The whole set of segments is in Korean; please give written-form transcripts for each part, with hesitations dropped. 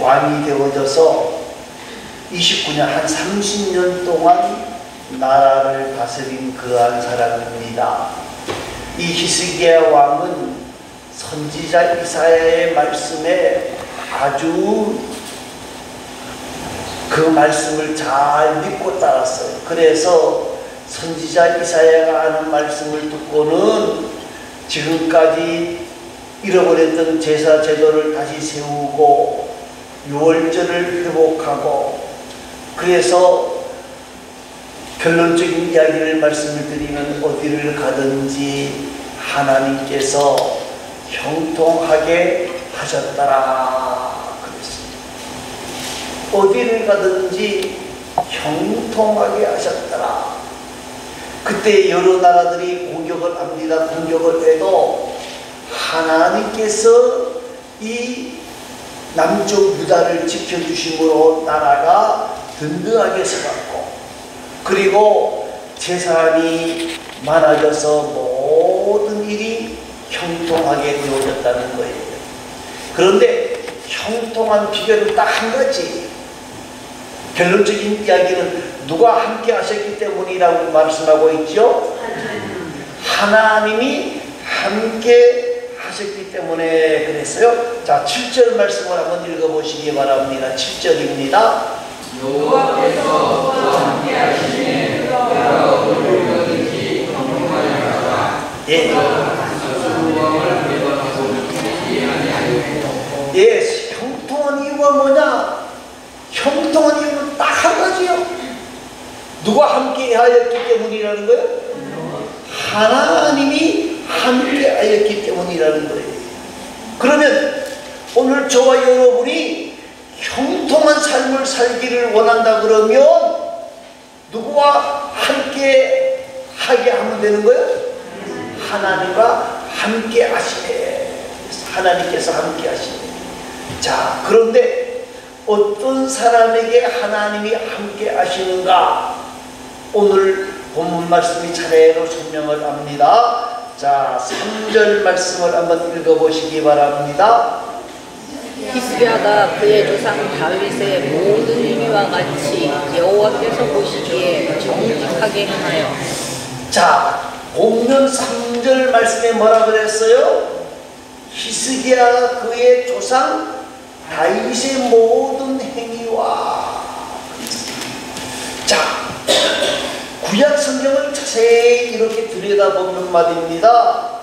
왕이 되어져서 29년, 한 30년 동안 나라를 다스린 그러한 사람입니다. 이 히스기야 왕은 선지자 이사야의 말씀에 아주 그 말씀을 잘 믿고 따랐어요. 그래서 선지자 이사야가 하는 말씀을 듣고는 지금까지 잃어버렸던 제사 제도를 다시 세우고 유월절을 회복하고, 그래서 결론적인 이야기를 말씀을 드리면 어디를 가든지 하나님께서 형통하게 하셨더라 그랬습니다. 어디를 가든지 형통하게 하셨더라. 그때 여러 나라들이 공격을 합니다. 공격을 해도 하나님께서 이 남쪽 유다를 지켜주심으로 나라가 든든하게 서갔고, 그리고 재산이 많아져서 모든 일이 형통하게 되어졌다는 거예요. 그런데 형통한 비결은 딱 한 가지. 결론적인 이야기는 누가 함께 하셨기 때문이라고 말씀하고 있죠. 하나님이 함께 하셨기 때문에 그랬어요. 자, 7절 말씀을 한번 읽어보시기 바랍니다. 7절입니다. 여호와께서 저와 함께 하시니 내가 어디를 가든지 형통하리라. 예. 예, 형통한 이유가 뭐냐? 형통한 이유는 딱 한 가지요. 누가 함께 하였기 때문이라는 거예요? 하나님이 함께 하였기 때문이라는 거예요. 그러면 오늘 저와 여러분이 형통한 삶을 살기를 원한다 그러면 누구와 함께 하게 하면 되는 거예요? 하나님과 함께 하시네. 하나님께서 함께 하시네. 자, 그런데 어떤 사람에게 하나님이 함께 하시는가? 오늘 본문 말씀이 차례로 설명을 합니다. 자, 3절 말씀을 한번 읽어보시기 바랍니다. 히스기야가 그의 조상 다윗의 모든 행위와 같이 여호와께서 보시기에 정직하게 행하여. 자, 본문 3절 말씀에 뭐라 그랬어요? 히스기야가 그의 조상 다윗의 모든 행위와. 자, 구약 성경을 자세히 이렇게 들여다보면 말입니다.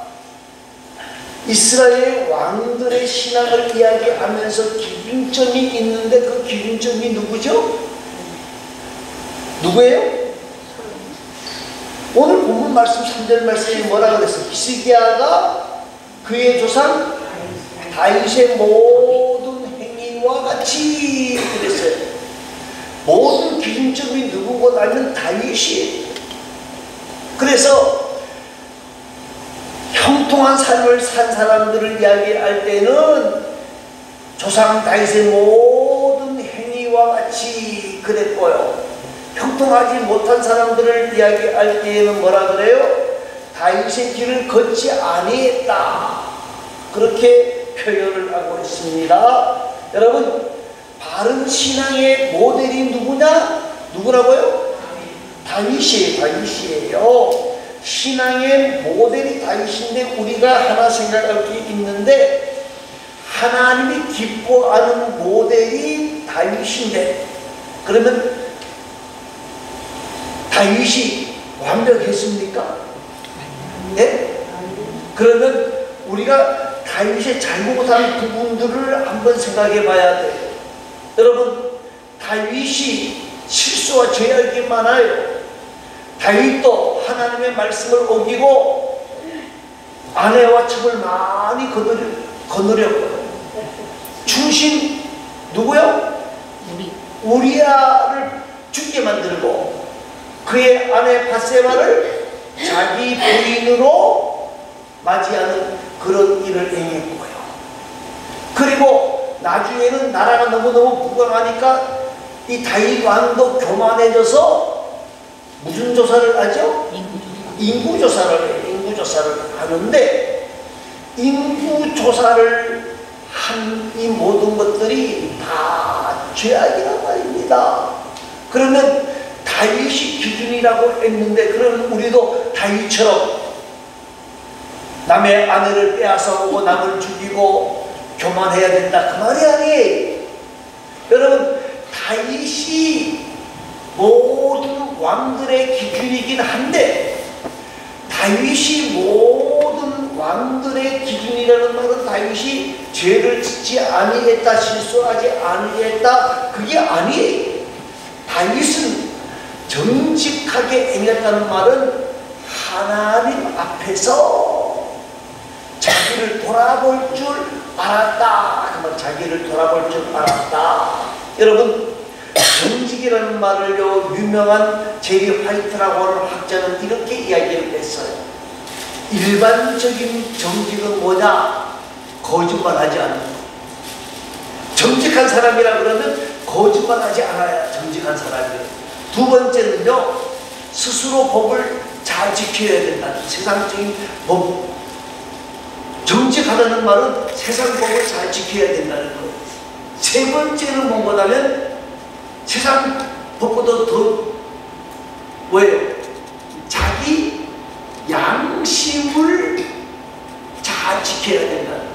이스라엘 왕들의 신앙을 이야기하면서 기준점이 있는데 그 기준점이 누구죠? 누구예요? 오늘 본문 말씀 3절 말씀이 뭐라 그랬어요? 히스기야가 그의 조상 다윗의 모든 행위와 같이 그랬어요. 모든 기준점이 누구고 나면 다윗이에요. 그래서 형통한 삶을 산 사람들을 이야기할 때는 조상 다윗의 모든 행위와 같이 그랬고요. 형통하지 못한 사람들을 이야기할 때에는 뭐라 그래요? 다윗의 길을 걷지 아니했다. 그렇게 표현을 하고 있습니다. 여러분, 바른 신앙의 모델이 누구냐? 누구라고요? 다윗이에요. 신앙의 모델이 다윗인데 우리가 하나 생각할 게 있는데, 하나님이 기뻐하는 모델이 다윗인데, 그러면 다윗이 완벽했습니까? 네? 그러면 우리가 다윗의 잘못한 부분들을 한번 생각해 봐야 돼요. 여러분, 다윗이 실수와 죄악이 많아요. 다윗도 하나님의 말씀을 어기고 아내와 첩을 많이 거느렸고요. 중심 누구요? 우리아를 죽게 만들고 그의 아내 바세바를 자기 부인으로 맞이하는 그런 일을 행했고요. 그리고 나중에는 나라가 너무너무 부강하니까 이 다윗 왕도 교만해져서 무슨 조사를 하죠? 인구조사를 해요. 인구조사를 하는데 인구조사를 한 이 모든 것들이 다 죄악이란 말입니다. 그러면 다윗이 기준이라고 했는데, 그러면 우리도 다윗처럼 남의 아내를 빼앗아 오고 남을 죽이고 교만해야 된다, 그 말이 아니에요. 여러분, 다윗이 모든 왕들의 기준이긴 한데, 다윗이 모든 왕들의 기준이라는 말은 다윗이 죄를 짓지 아니했다, 실수하지 아니했다, 그게 아니에요. 다윗은 정직하게 행했다는 말은 하나님 앞에서 자기를 돌아볼 줄 알았다. 그러면 자기를 돌아볼 줄 알았다. 여러분, 정직이라는 말을요, 유명한 제리 화이트라고 하는 학자는 이렇게 이야기를 했어요. 일반적인 정직은 뭐냐? 거짓말하지 않는 것. 정직한 사람이라 그러면 거짓말하지 않아야 정직한 사람이에요. 두 번째는요, 스스로 법을 잘 지켜야 된다. 세상적인 법. 정직하다는 말은 세상 법을 잘 지켜야 된다는 거예요. 세 번째는 뭐냐면 세상 법보다 더 뭐예요? 자기 양심을 잘 지켜야 된다는 거예요.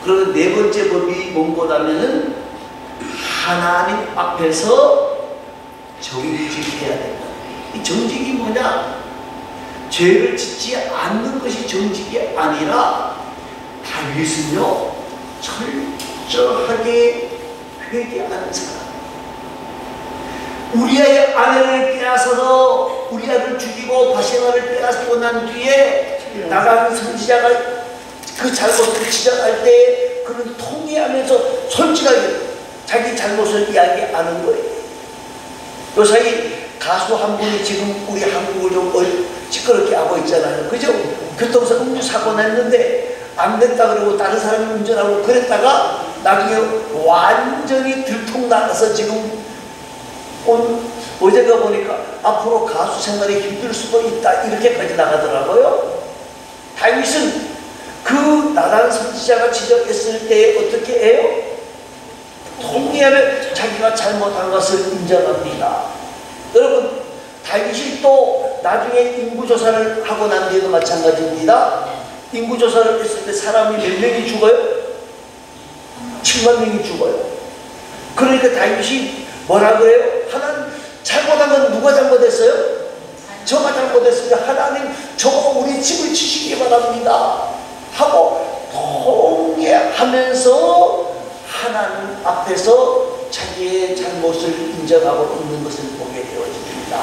그리고 네 번째 법이 뭐냐면은 하나님 앞에서 정직해야 된다. 이 정직이 뭐냐? 죄를 짓지 않는 것이 정직이 아니라, 다윗은요 철저하게 회개하는 사람. 우리아의 아내를 빼앗아서 우리아를 죽이고 바세바를 빼앗고 난 뒤에 나간 선지자가 그 잘못을 지적할 때 그는 통회하면서 솔직하게 자기 잘못을 이야기하는 거예요. 요사이 가수 한 분이 지금 우리 한국을 좀 시끄럽게 하고 있잖아요. 그죠? 교통사 음주 사고 났는데 안 됐다 그러고 다른 사람이 운전하고 그랬다가 나중에 완전히 들통나서 지금 어제가 보니까 앞으로 가수 생활이 힘들 수도 있다, 이렇게까지 나가더라고요. 다윗은 그 나단 선지자가 지적했을 때 어떻게 해요? 통회하며 자기가 잘못한 것을 인정합니다. 여러분, 다윗이 또 나중에 인구조사를 하고 난 뒤에도 마찬가지입니다. 인구조사를 했을 때 사람이 몇 명이 죽어요? 7만 명이 죽어요. 그러니까 다윗이 뭐라 그래요? 하나님, 잘못한 건 누가 잘못했어요? 저가 잘못했으면 하나님, 저거 우리 집을 치시기 바랍니다 하고 통회하면서 하나님 앞에서 자기의 잘못을 인정하고 있는 것을 보게 되어집니다.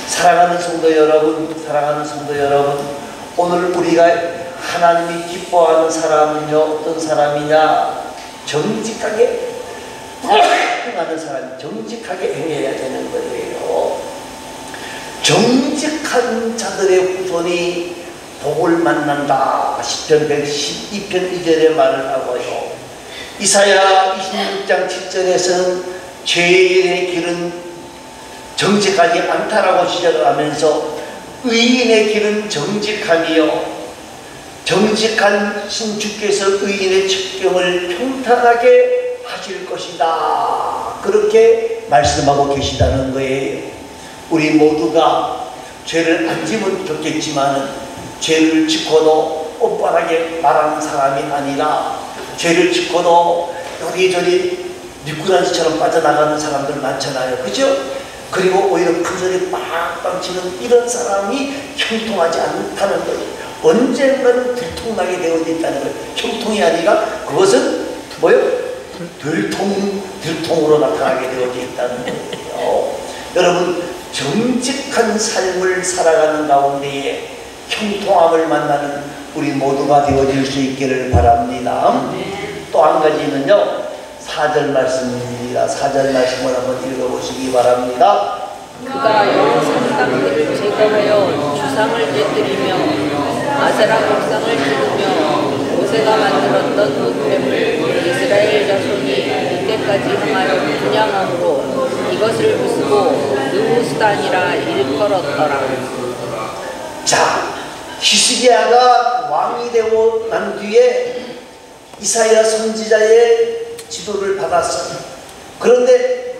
사랑하는 성도 여러분, 사랑하는 성도 여러분, 오늘 우리가 하나님이 기뻐하는 사람은요, 어떤 사람이냐? 정직하게 행하는 사람, 정직하게 행해야 되는 거예요. 정직한 자들의 후손이 복을 만난다. 시편 112편 2절의 말을 하고요. 이사야 26장 7절에서는 죄인의 길은 정직하지 않다라고 지적을 하면서 의인의 길은 정직함이요, 정직한 신주께서 의인의 첩경을 평탄하게 하실 것이다, 그렇게 말씀하고 계시다는 거예요. 우리 모두가 죄를 안 지면 좋겠지만 죄를 짓고도 뻔뻔하게 말하는 사람이 아니라 죄를 짓고도 여기저기 미꾸라지처럼 빠져나가는 사람들 많잖아요. 그죠? 그리고 오히려 큰 소리 빵빵 치는 이런 사람이 형통하지 않다는 거예요. 언젠가는 들통나게 되어 있다는 거예요. 형통이 아니라 그것은 뭐예요? 들통으로 나타나게 되어 있다는 거예요. 여러분, 정직한 삶을 살아가는 가운데에 형통함을 만나는 우리 모두가 되어질 수 있기를 바랍니다. 또 한 가지는요, 4절 말씀입니다. 4절 말씀을 한번 읽어보시기 바랍니다. 그가 여러 산당들을 제거하여 주상을 깨뜨리며 아세라 목상을 지르며 모세가 만들었던 노뱀을 이스라엘 자손이 이때까지 행하여 분양함으로 이것을 부수고 느후스단이라 일컬었더라. 자, 히스기야가 왕이 되고 난 뒤에 이사야 선지자의 지도를 받았어요. 그런데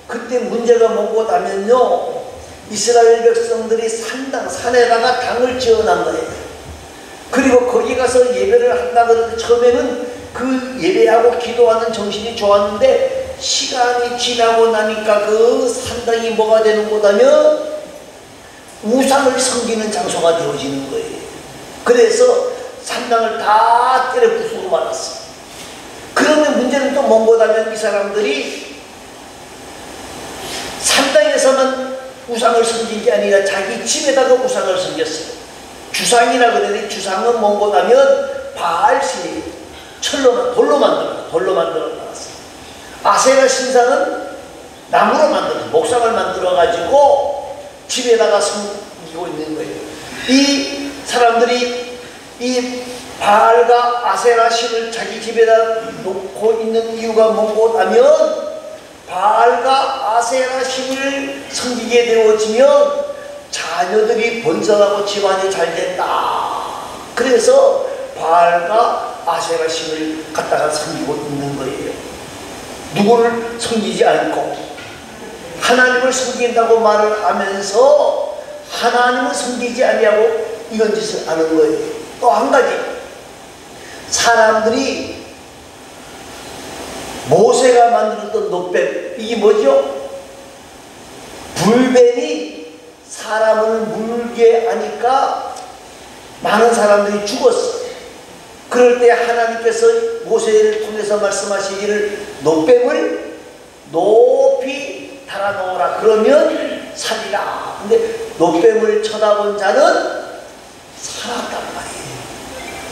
그때 문제가 뭐고 하면요, 이스라엘 백성들이 산에다가 당을 지어놓은 거예요. 그리고 거기 가서 예배를 한다 그러는데 처음에는 그 예배하고 기도하는 정신이 좋았는데 시간이 지나고 나니까 그 산당이 뭐가 되는 곳하면 우상을 섬기는 장소가 되어지는 거예요. 그래서 산당을 다 때려 부수고 말았어요. 그런데 문제는 또 뭔가하면 이 사람들이 산당에서만 우상을 섬긴 게 아니라 자기 집에다가 우상을 섬겼어요. 주상이라 그러는데 주상은 뭔가하면 바알신이 돌로 만들어 놨어요. 아세라 신상은 나무로 만들어 목상을 만들어 가지고 집에다가 섬기고 있는 거예요. 이 사람들이 이 바알과 아세라 신을 자기 집에다 놓고 있는 이유가 뭔고 하면 바알과 아세라 신을 섬기게 되어지면 자녀들이 번성하고 집안이 잘 된다. 그래서 바알과 아세라 신을 갖다가 섬기고 있는 거예요. 누구를 섬기지 않고 하나님을 섬긴다고 말을 하면서 하나님을 섬기지 아니하고 이런 짓을 하는 거예요. 또 한 가지, 사람들이 모세가 만들었던 놋뱀, 이게 뭐죠? 불뱀이 사람을 물게 하니까 많은 사람들이 죽었어. 그럴 때 하나님께서 모세를 통해서 말씀하시기를 놋뱀을 높이 달아놓으라, 그러면 살리라. 근데 놋뱀을 쳐다본 자는 살았단 말이에요.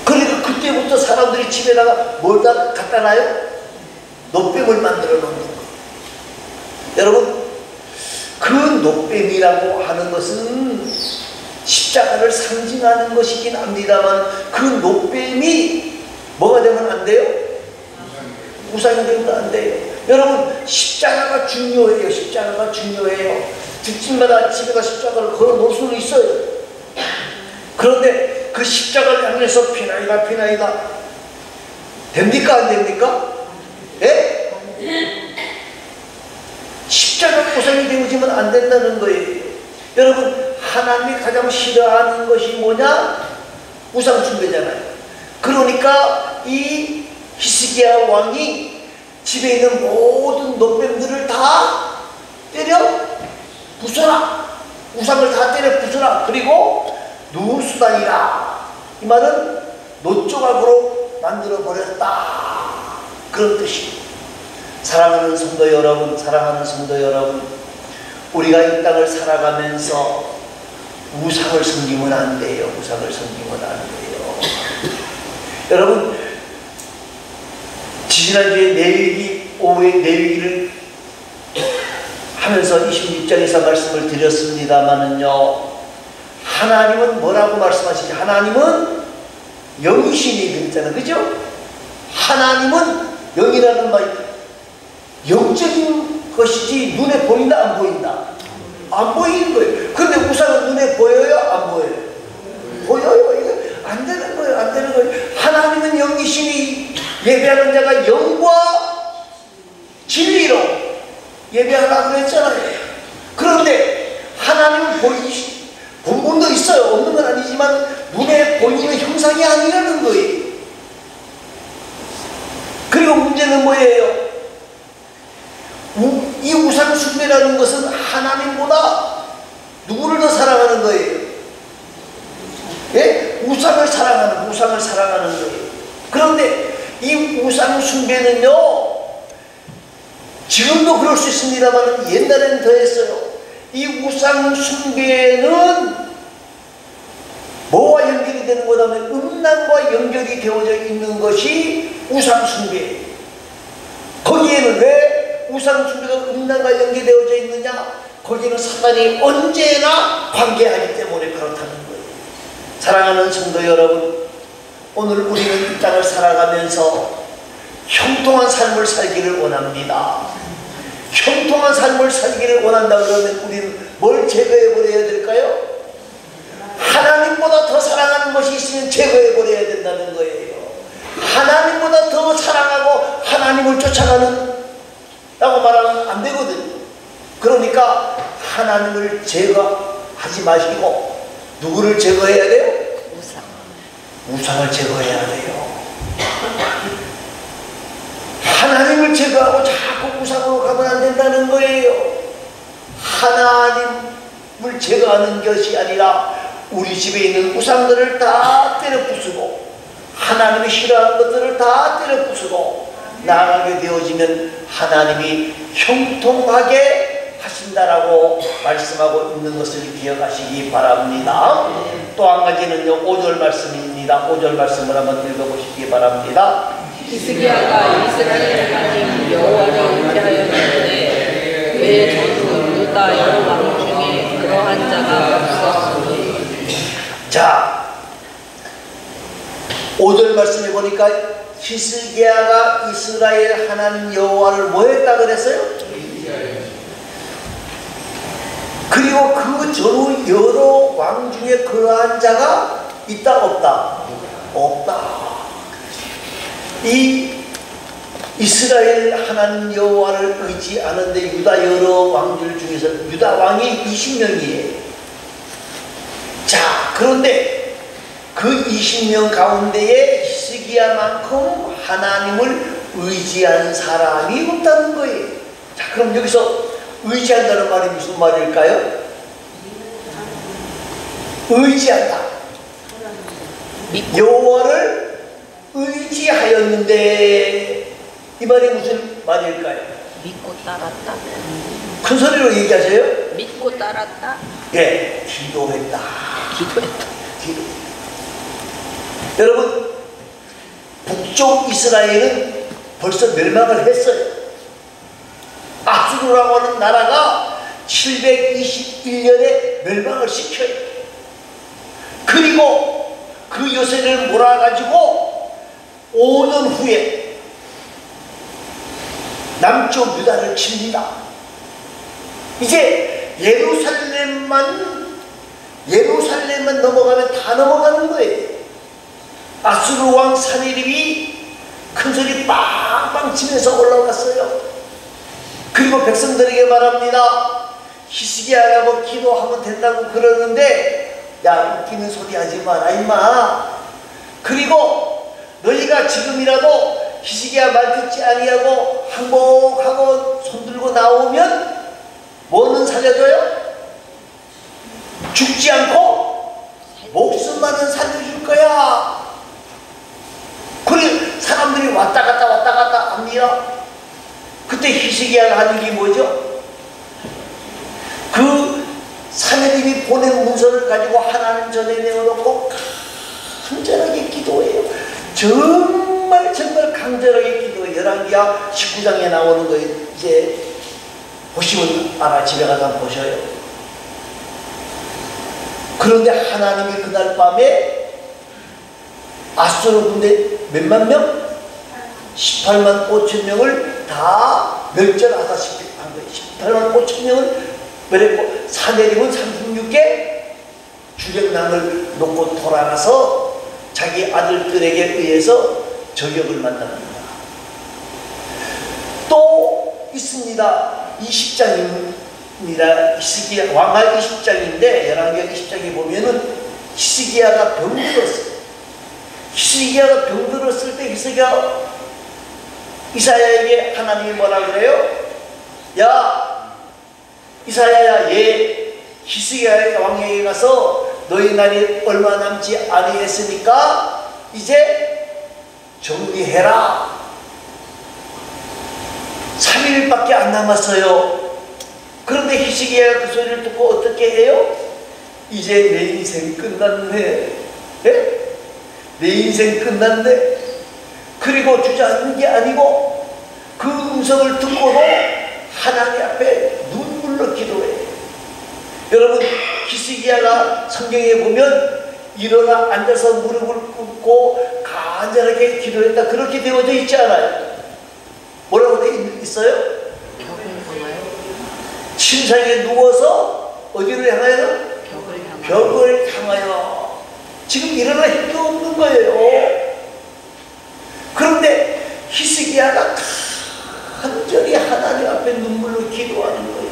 그러니까 그때부터 사람들이 집에다가 뭘 다 갖다 놔요? 놋뱀을 만들어 놓는 거예요. 여러분, 그 놋뱀이라고 하는 것은 십자가를 상징하는 것이긴 합니다만 그 놋뱀이 뭐가 되면 안 돼요? 우상이 되면 안 돼요. 여러분, 십자가가 중요해요. 십자가가 중요해요. 집집마다 집에다 십자가를 걸어 놓을 수는 있어요. 그런데 그 십자가를 향해서 피나이다 됩니까? 안 됩니까? 예? 십자가 우상이 되어지면 안 된다는 거예요. 여러분, 하나님이 가장 싫어하는 것이 뭐냐? 우상 숭배잖아요. 그러니까 이 히스기야 왕이 집에 있는 모든 놋뱀들을 다 때려 부숴라. 우상을 다 때려 부숴라. 그리고 누수단이라. 이 말은 놋조각으로 만들어 버렸다. 그런 뜻이에요. 사랑하는 성도 여러분, 우리가 이 땅을 살아가면서 우상을 섬기면 안 돼요. 우상을 섬기면 안 돼요. 여러분, 지난주에 오후에 내위기를 하면서 26장에서 말씀을 드렸습니다마는요, 하나님은 뭐라고 말씀하시죠? 하나님은 영이시니 그랬잖아요. 그죠? 하나님은 영이라는 말, 영적인 것이지 눈에 보인다 안 보인다? 안 보이는 거예요. 그런데 우상은 눈에 보여요? 안 보여요? 보여요. 이거 안 되는 거예요. 안 되는 거예요. 하나님은 영이시니 예배하는 자가 영과 진리로 예배하라고 했잖아요. 그런데 하나님은 본분도 있어요. 없는 건 아니지만 눈에 보이는 형상이 아니라는 거예요. 그리고 문제는 뭐예요? 이 우상 숭배라는 것은 하나님보다 누구를 더 사랑하는 거예요? 예? 우상을 사랑하는 거예요. 그런데 이 우상 숭배는요, 지금도 그럴 수 있습니다만 옛날에는 더했어요. 이 우상 숭배는 뭐와 연결이 되는 거냐면 음란과 연결이 되어져 있는 것이 우상 숭배. 거기에는 왜 우상 숭배가 음란과 연결되어져 있느냐? 거기는 사단이 언제나 관계하기 때문에 그렇다는 거예요. 사랑하는 성도 여러분, 오늘 우리는 이 땅을 살아가면서 형통한 삶을 살기를 원합니다. 형통한 삶을 살기를 원한다 그러면 우리는 뭘 제거해 버려야 될까요? 하나님보다 더 사랑하는 것이 있으면 제거해 버려야 된다는 거예요. 하나님보다 더 사랑하고 하나님을 쫓아가는 라고 말하면 안 되거든요. 그러니까 하나님을 제거하지 마시고 누구를 제거해야 돼요? 우상을 제거해야 돼요. 하나님을 제거하고 자꾸 우상으로 가면 안 된다는 거예요. 하나님을 제거하는 것이 아니라 우리 집에 있는 우상들을 다 때려 부수고 하나님이 싫어하는 것들을 다 때려 부수고 나아가게 되어지면 하나님이 형통하게 하신다라고 말씀하고 있는 것을 기억하시기 바랍니다. 또 한 가지는요, 5절 말씀입니다. 5절 말씀을 한번 읽어보시기 바랍니다. 히스기야가 이스라엘 하나님 여호와를 의지하였는데 그의 전후 유다 여러 왕 중에 그러한 자가 없었으니. 자, 5절 말씀해 보니까 히스기야가 이스라엘 하나님 여호와를 뭐 했다 그랬어요? 그리고 그 전후 여러 왕 중에 그러한 자가 있다 없다? 없다. 이 이스라엘 하나님 여호와를 의지하는데 유다 여러 왕들 중에서 유다 왕이 20명이에요. 자, 그런데 그 20명 가운데에 히스기야만큼 하나님을 의지한 사람이 없다는 거예요. 자, 그럼 여기서 의지한다는 말이 무슨 말일까요? 의지한다. 여호와를 의지하였는데 이 말이 무슨 말일까요? 믿고 따랐다. 큰 소리로 얘기하세요. 믿고 따랐다. 예, 기도했다. 기도했다. 기도. 여러분, 북쪽 이스라엘은 벌써 멸망을 했어요. 아수르라고 하는 나라가 721년에 멸망을 시켜요. 그리고 그 요새를 몰아가지고 5년 후에 남쪽 유다를 칩니다. 이제 예루살렘만 넘어가면 다 넘어가는 거예요. 아수르 왕 사내립이 큰소리 빵빵 치면서 올라왔어요. 그리고 백성들에게 말합니다. 히스기야가 뭐 기도하면 된다고 그러는데 야, 웃기는 소리 하지 마라 임마. 그리고 너희가 지금이라도 히스기야 말 듣지 아니하고 항복하고 손들고 나오면 뭐는 살려줘요? 죽지 않고 목숨만은 살려줄 거야. 그래 사람들이 왔다 갔다 합니다. 그때 히스기야가 하는 게 뭐죠? 그 사내들이 보낸 문서를 가지고 하나님 전에 내어놓고 간절하게 기도해요. 정말 간절하게 기도해요. 열왕기하 19장에 나오는 거 이제 보시면 알아. 집에 가서 한번 보셔요. 그런데 하나님이 그날 밤에 아수르 군대 몇만 명? 18만 5천 명을 다 멸절하다시피 한 거예요. 18만 5천 명을 멸했고 사내림은 36개 주력남을 놓고 돌아가서 자기 아들들에게 의해서 저격을 만납니다. 또 있습니다. 20장입니다. 히스기야 왕하 20장인데 열왕기하 20장에 보면은 히스기야가 병들었어요. 히스기야가 병들었을 때 히스기야 이사야에게 하나님이 뭐라 그래요? 야 이사야야, 얘 히스기야 왕에게 가서 너희 날이 얼마 남지 아니했으니까 이제 정리해라. 3일밖에 안 남았어요. 그런데 히스기야가 그 소리를 듣고 어떻게 해요? 이제 내 인생 끝났네. 예? 내 인생 끝났네. 그리고 주저앉는 게 아니고 그 음성을 듣고도 하나님 앞에 눈물로 기도해. 여러분, 히스기야가 성경에 보면 일어나 앉아서 무릎을 꿇고 간절하게 기도했다 그렇게 되어져 있지 않아요? 뭐라고 되어 있어요? 침상에 누워서 어디를 향하여? 벽을 향하여. 지금 일어날 힘도 없는 거예요. 히스기야가 간절히 하나님 앞에 눈물로 기도하는 거예요.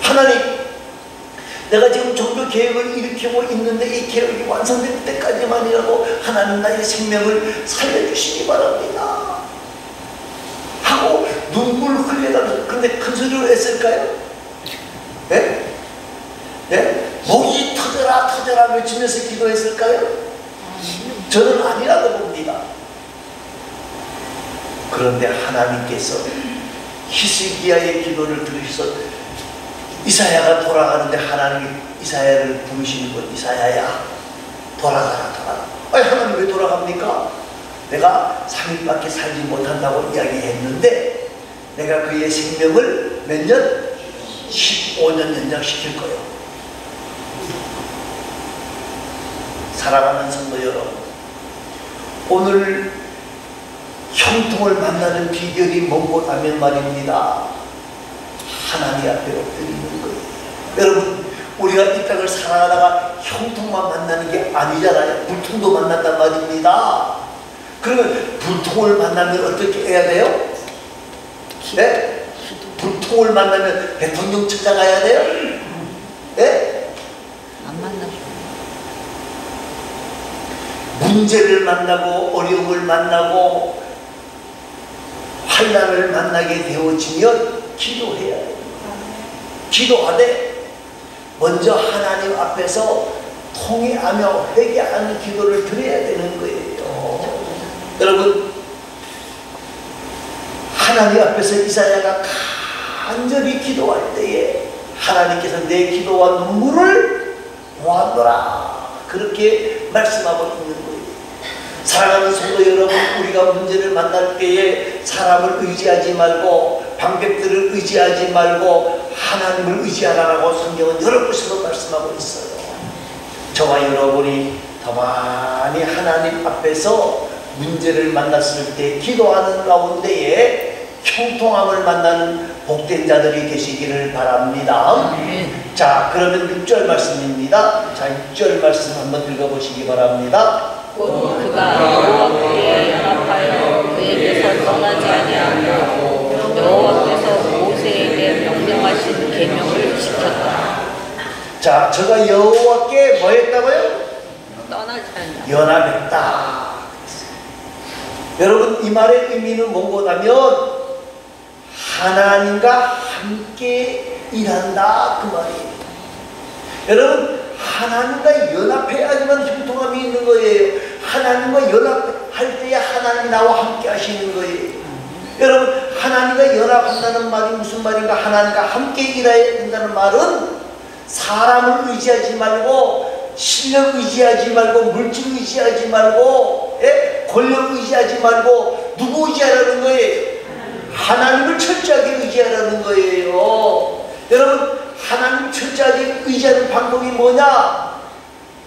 하나님, 내가 지금 종교 계획을 일으키고 있는데 이 계획이 완성될 때까지만이라도 하나님 나의 생명을 살려주시기 바랍니다 하고 눈물 흘려가면서, 근데 큰 소리로 했을까요? 네? 네? 목이 터져라 터져라 외치면서 기도했을까요? 저는 아니라고 봅니다. 그런데 하나님께서 히스기야의 기도를 들으셔서 이사야가 돌아가는데 하나님이 이사야를 부르시는 것, 이사야야 돌아가라 돌아가라. 아니 하나님 왜 돌아갑니까? 내가 3일밖에 살지 못한다고 이야기했는데 내가 그의 생명을 몇 년? 15년 연장시킬 거예요. 사랑하는 성도 여러분, 오늘 형통을 만나는 비결이 뭔고 하면 말입니다. 하나님 앞에 엎드리는 거예요. 여러분, 우리가 이 땅을 살아가다가 형통만 만나는 게 아니잖아요. 불통도 만난단 말입니다. 그러면 불통을 만나면 어떻게 해야 돼요? 네? 불통을 만나면 대통령 찾아가야 돼요? 네? 안 만나죠. 문제를 만나고 어려움을 만나고 환난을 만나게 되어지면 기도해야 돼요. 기도하되 먼저 하나님 앞에서 통회하며 회개하는 기도를 드려야 되는 거예요. 여러분, 하나님 앞에서 이사야가 간절히 기도할 때에 하나님께서 내 기도와 눈물을 보았노라 그렇게 말씀하고 있는 거예요. 사랑하는 성도 여러분, 우리가 문제를 만날 때에 사람을 의지하지 말고 방백들을 의지하지 말고 하나님을 의지하라고 성경은 여러 곳에서 말씀하고 있어요. 저와 여러분이 더 많이 하나님 앞에서 문제를 만났을 때 기도하는 가운데에 형통함을 만나는 복된 자들이 계시기를 바랍니다. 자, 그러면 6절 말씀입니다. 자, 6절 말씀 한번 읽어보시기 바랍니다. 곧 그가 여호와께 연합하여 그에게서 떠나지 아니하고 여호와께서 모세에게 명령하신 계명을 지켰다. 자, 저가 여호와께 뭐 했다고요? 떠나지 않냐. 연합했다. 여러분, 이 말의 의미는 뭔가하면 하나님과 함께 일한다 그 말이에요. 여러분, 하나님과 연합해야지만 형통함이 있는 거예요. 하나님과 연합할 때에 하나님이 나와 함께 하시는 거예요. 여러분, 하나님과 연합한다는 말이 무슨 말인가? 하나님과 함께 일해야 된다는 말은 사람을 의지하지 말고 실력 의지하지 말고 물질 의지하지 말고 권력 의지하지 말고 누구 의지하라는 거예요? 하나님을 철저하게 의지하라는 거예요. 여러분, 하나님 철저하게 의지하는 방법이 뭐냐?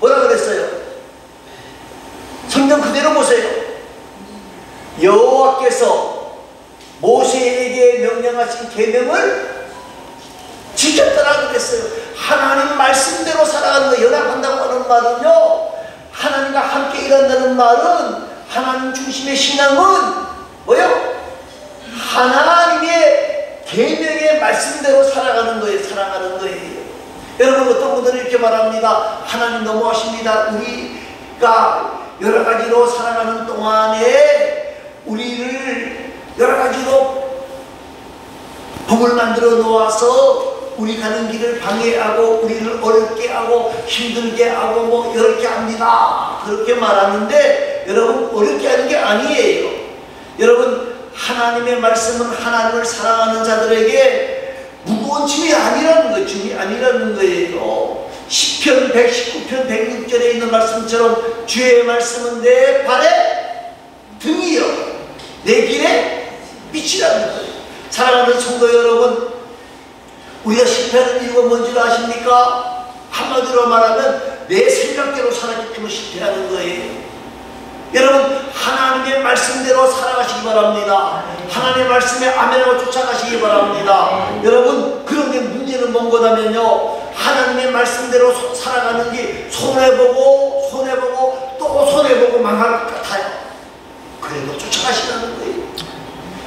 뭐라 그랬어요? 성경 그대로 보세요. 여호와께서 모세에게 명령하신 계명을 지켰더라 그랬어요. 하나님 말씀대로 살아가는 거, 연합한다고 하는 말은요, 하나님과 함께 일한다는 말은 하나님 중심의 신앙은 뭐요? 하나님의 계명의 말씀대로 살아가는 거예요. 살아가는 거예요. 여러분, 어떤 분들은 이렇게 말합니다. 하나님 너무하십니다. 우리가 여러 가지로 살아가는 동안에 우리를 여러 가지로 법을 만들어 놓아서 우리 가는 길을 방해하고 우리를 어렵게 하고 힘들게 하고 뭐 이렇게 합니다. 그렇게 말하는데 여러분, 어렵게 하는 게 아니에요. 여러분, 하나님의 말씀은 하나님을 사랑하는 자들에게 무거운 짐이 아니라는 거예요. 짐이 아니라는 거예요. 시편 119편 106절에 있는 말씀처럼 주의 말씀은 내 발에 등이요 내 길에 빛이라는 거예요. 사랑하는 성도 여러분, 우리가 실패하는 이유가 뭔지 아십니까? 한마디로 말하면 내 생각대로 살았기 때문에 실패하는 거예요. 여러분, 하나님의 말씀대로 살아가시기 바랍니다. 하나님의 말씀에 아멘하고 쫓아가시기 바랍니다. 여러분, 그런데 문제는 뭔 거냐면요, 하나님의 말씀대로 살아가는 게 손해보고 또 손해보고 망할 것 같아요. 그래도 쫓아가시라는 거예요.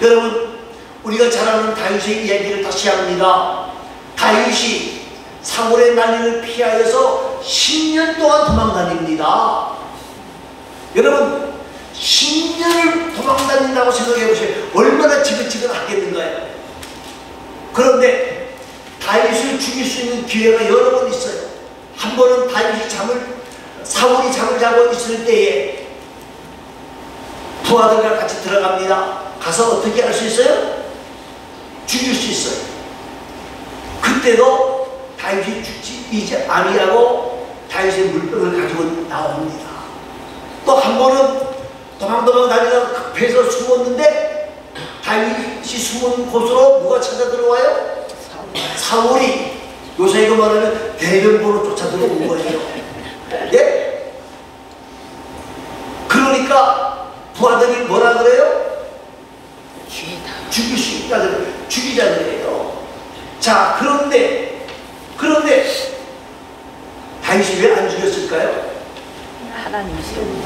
여러분, 우리가 잘 아는 다윗의 이야기를 다시 합니다. 다윗이 사울의 난리를 피하여서 10년 동안 도망다닙니다. 여러분, 10년을 도망다닌다고 생각해 보세요. 얼마나 지긋지긋하겠는가요? 그런데 다윗을 죽일 수 있는 기회가 여러 번 있어요. 한 번은 사울이 잠을 자고 있을 때에 부하들과 같이 들어갑니다. 가서 어떻게 할 수 있어요? 죽일 수 있어요. 그때도 다윗이 죽지 이제 아니하고 다윗의 물병을 가지고 나옵니다. 또 한 번은 도망도망 다니다가 급해서 숨었는데 다윗이 숨은 곳으로 누가 찾아 들어와요? 사울이. 요새 이거 말하면 대변보로 쫓아 들어온 거예요. 예? 그러니까 부하들이 뭐라 그래요? 죽일 수 있다 그래요. 죽이자 그래요. 자, 그런데 다윗이 왜 안 죽였을까요? 하나님이 세우고.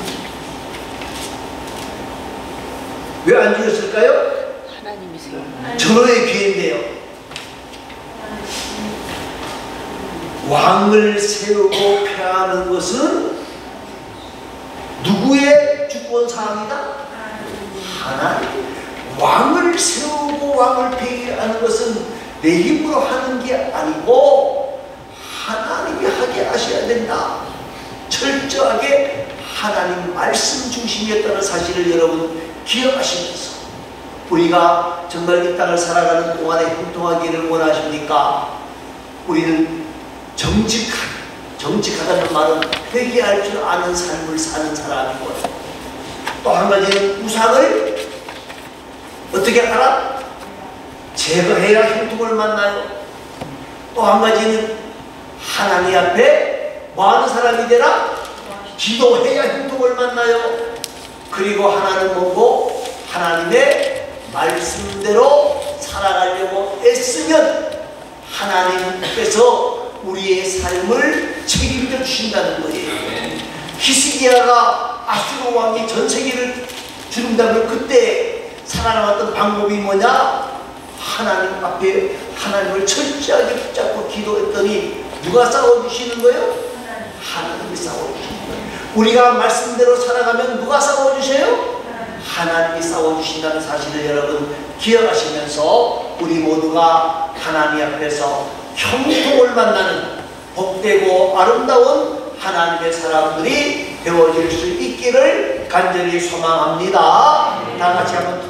왜 안 죽였을까요? 하나님이 세우고. 전호의 기회인데요. 왕을 세우고 폐하는 것은 누구의 주권사항이다? 하나님. 왕을 세우고 왕을 폐하는 것은 내 힘으로 하는 게 아니고 하나님이 하게 하셔야 된다. 철저하게 하나님 말씀 중심이었다는 사실을 여러분 기억하시면서 우리가 정말 이 땅을 살아가는 동안에 형통하기를 원하십니까? 우리는 정직하다는 말은 회개할 줄 아는 삶을 사는 사람이고, 또 한 가지는 우상을 어떻게 알아? 제거해야 형통을 만나요. 또 한 가지는 하나님 앞에 뭐 하는 사람이 되라? 기도해야 형통을 만나요. 그리고 하나는 뭐고? 하나님의 말씀대로 살아가려고 애쓰면 하나님께서 우리의 삶을 책임져 주신다는 거예요. 히스기야가 아수르 왕이 전 세계를 주름다면 그때 살아남았던 방법이 뭐냐? 하나님 앞에 하나님을 철저하게 붙잡고 기도했더니 누가 싸워주시는 거예요? 하나님이 싸워주시는 거예요. 우리가 말씀대로 살아가면 누가 싸워주세요? 하나님이 싸워주신다는 사실을 여러분 기억하시면서 우리 모두가 하나님 앞에서 형통을 만나는 복되고 아름다운 하나님의 사람들이 되어질 수 있기를 간절히 소망합니다. 다 같이 한번